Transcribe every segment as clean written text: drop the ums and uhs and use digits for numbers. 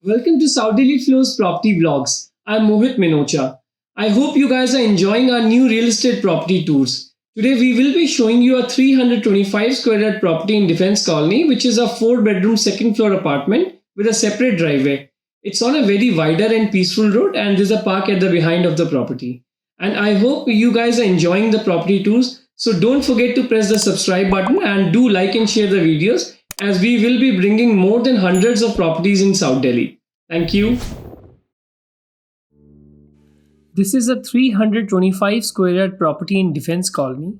Welcome to South Delhi Flow's Property Vlogs. I'm Mohit MINOCHA. I hope you guys are enjoying our new real estate property tours. Today we will be showing you a 325 square yard property in Defence Colony, which is a 4-bedroom second floor apartment with a separate driveway. It's on a very wider and peaceful road, and there's a park at the behind of the property. And I hope you guys are enjoying the property tours. So don't forget to press the subscribe button and do like and share the videos, as we will be bringing more than hundreds of properties in South Delhi. Thank you. This is a 325 square yard property in Defence Colony.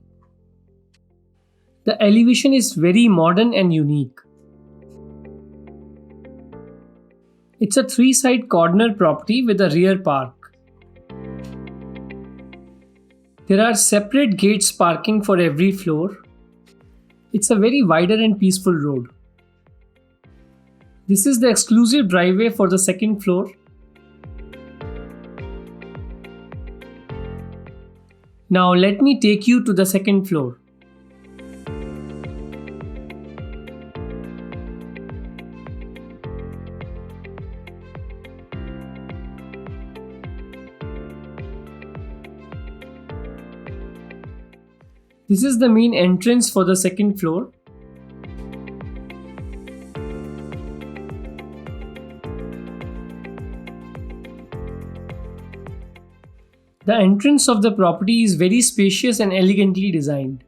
The elevation is very modern and unique. It's a 3-side corner property with a rear park. There are separate gates parking for every floor. It's a very wider and peaceful road. This is the exclusive driveway for the second floor. Now let me take you to the second floor. This is the main entrance for the second floor. The entrance of the property is very spacious and elegantly designed.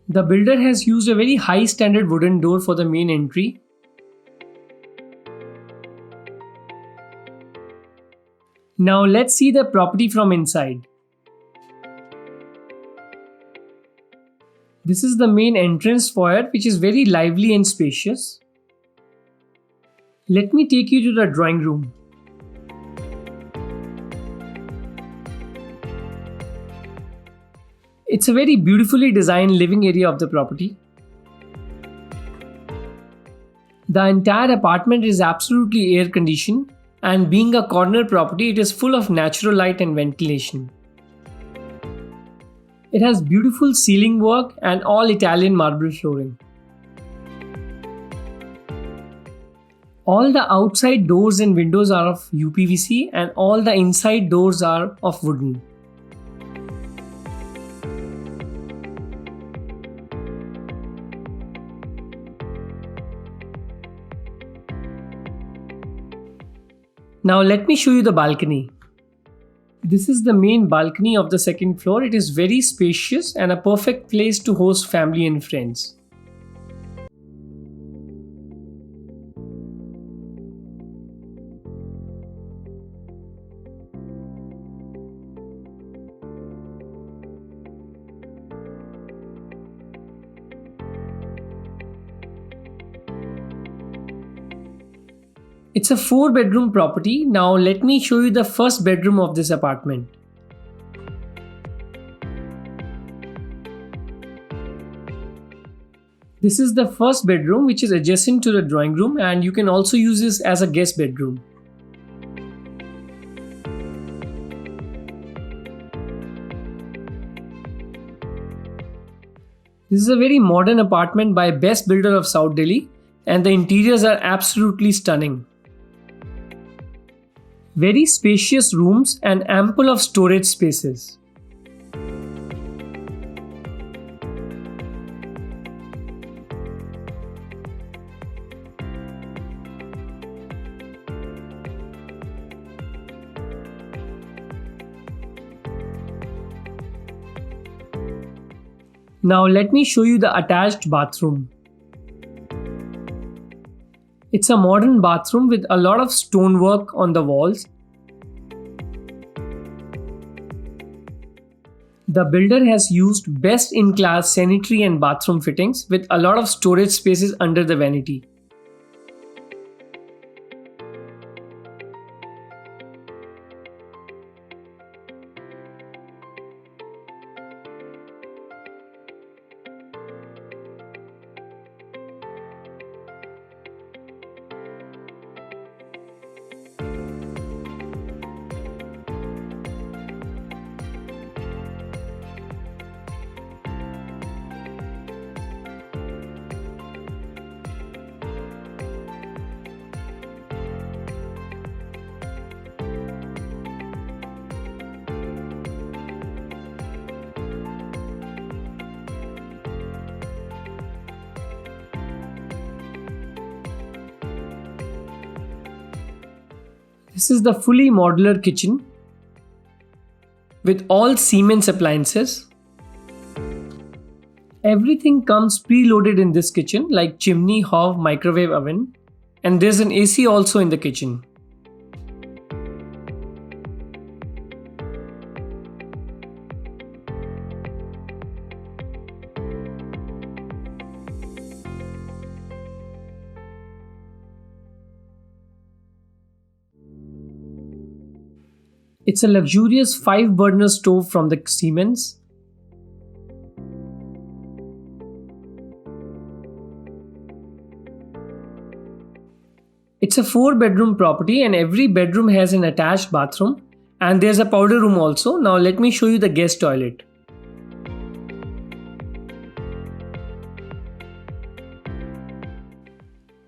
The builder has used a very high standard wooden door for the main entry. Now let's see the property from inside. This is the main entrance foyer, which is very lively and spacious. Let me take you to the drawing room. It's a very beautifully designed living area of the property. The entire apartment is absolutely air conditioned, and being a corner property, it is full of natural light and ventilation. It has beautiful ceiling work and all Italian marble flooring. All the outside doors and windows are of UPVC, and all the inside doors are of wooden. Now let me show you the balcony. This is the main balcony of the second floor. It is very spacious and a perfect place to host family and friends. It's a 4-bedroom property. Now let me show you the first bedroom of this apartment. This is the first bedroom, which is adjacent to the drawing room, and you can also use this as a guest bedroom. This is a very modern apartment by best builder of South Delhi, and the interiors are absolutely stunning. Very spacious rooms and ample of storage spaces. Now let me show you the attached bathroom. It's a modern bathroom with a lot of stonework on the walls. The builder has used best-in-class sanitary and bathroom fittings with a lot of storage spaces under the vanity. This is the fully modular kitchen with all Siemens appliances. Everything comes preloaded in this kitchen like chimney, hob, microwave oven, and there's an AC also in the kitchen. It's a luxurious 5-burner stove from the Siemens. It's a 4-bedroom property and every bedroom has an attached bathroom, and there's a powder room also. Now let me show you the guest toilet.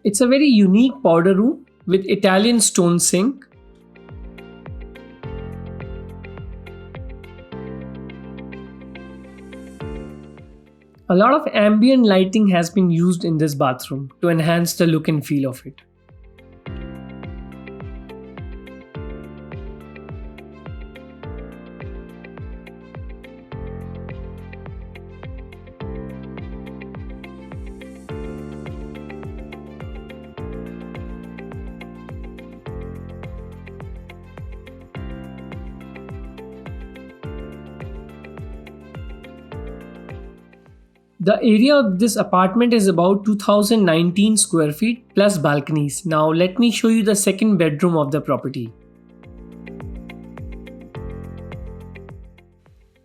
It's a very unique powder room with Italian stone sink. A lot of ambient lighting has been used in this bathroom to enhance the look and feel of it. The area of this apartment is about 2019 square feet plus balconies. Now let me show you the second bedroom of the property.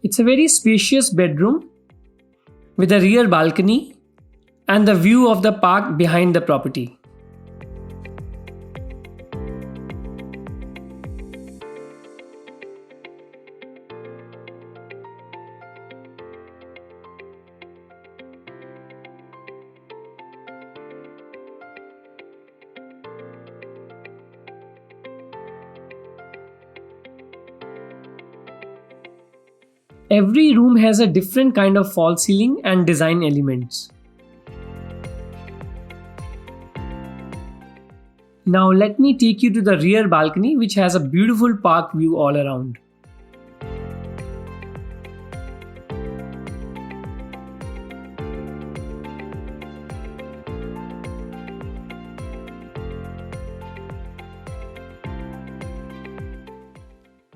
It's a very spacious bedroom with a rear balcony and the view of the park behind the property. Every room has a different kind of false ceiling and design elements. Now let me take you to the rear balcony, which has a beautiful park view all around.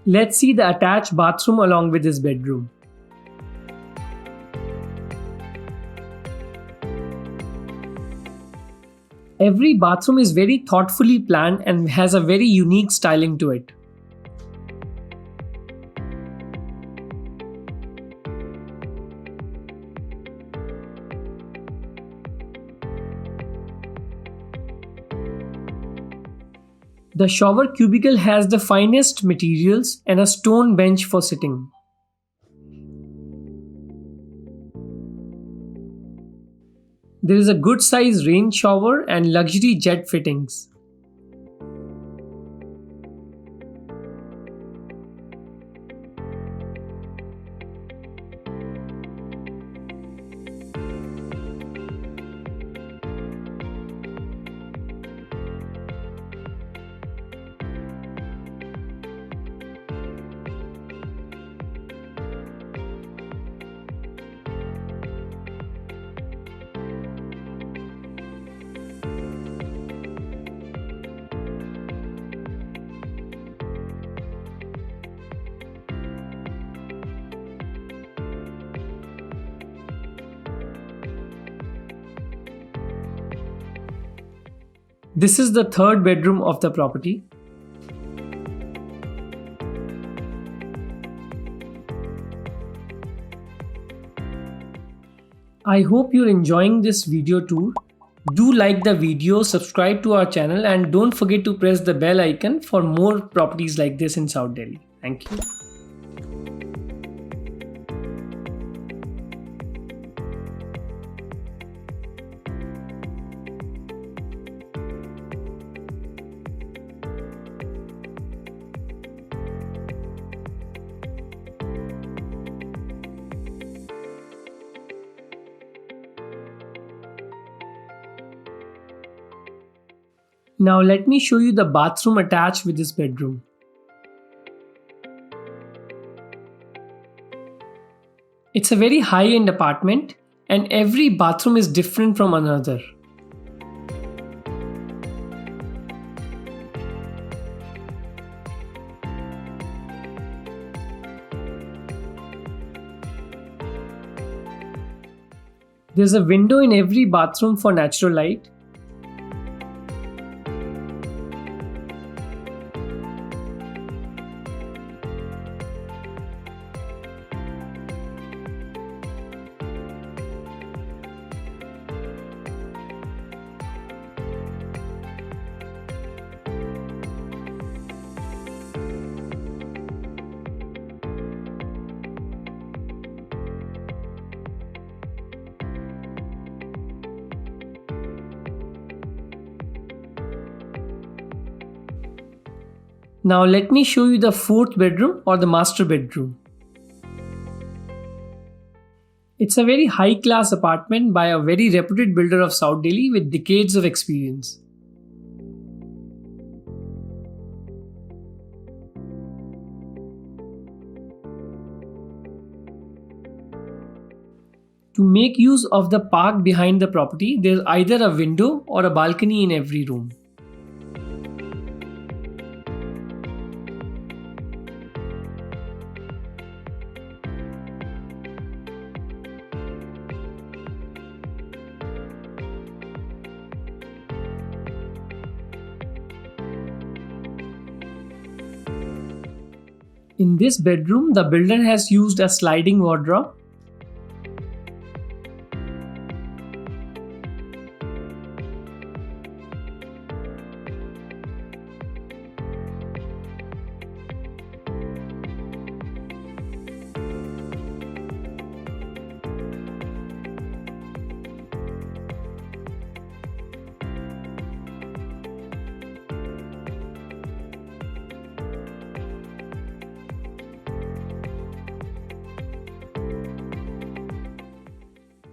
Let's see the attached bathroom along with this bedroom. Every bathroom is very thoughtfully planned and has a very unique styling to it. The shower cubicle has the finest materials and a stone bench for sitting. There is a good size rain shower and luxury jet fittings. This is the third bedroom of the property. I hope you're enjoying this video tour. Do like the video, subscribe to our channel, and don't forget to press the bell icon for more properties like this in South Delhi. Thank you. Now let me show you the bathroom attached with this bedroom. It's a very high-end apartment and every bathroom is different from another. There's a window in every bathroom for natural light. Now let me show you the fourth bedroom or the master bedroom. It's a very high-class apartment by a very reputed builder of South Delhi with decades of experience. To make use of the park behind the property, there's either a window or a balcony in every room. In this bedroom, the builder has used a sliding wardrobe.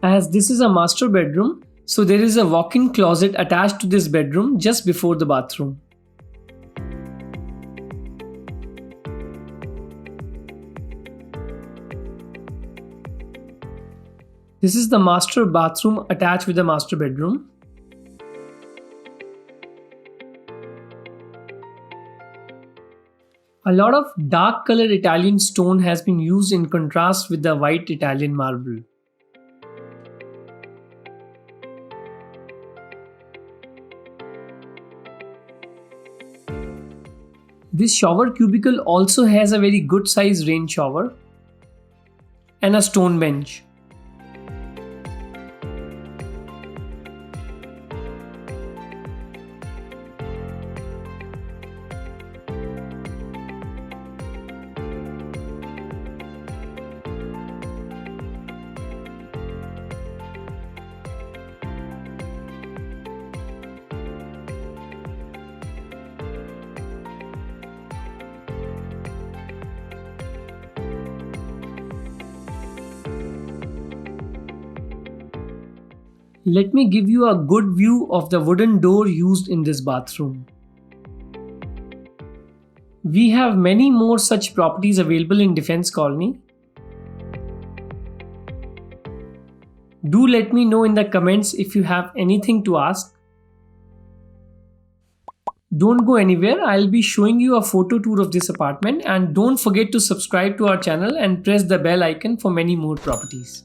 As this is a master bedroom, so there is a walk-in closet attached to this bedroom just before the bathroom. This is the master bathroom attached with the master bedroom. A lot of dark colored Italian stone has been used in contrast with the white Italian marble. This shower cubicle also has a very good sized rain shower and a stone bench. Let me give you a good view of the wooden door used in this bathroom. We have many more such properties available in Defence Colony. Do let me know in the comments if you have anything to ask. Don't go anywhere, I'll be showing you a photo tour of this apartment, and don't forget to subscribe to our channel and press the bell icon for many more properties.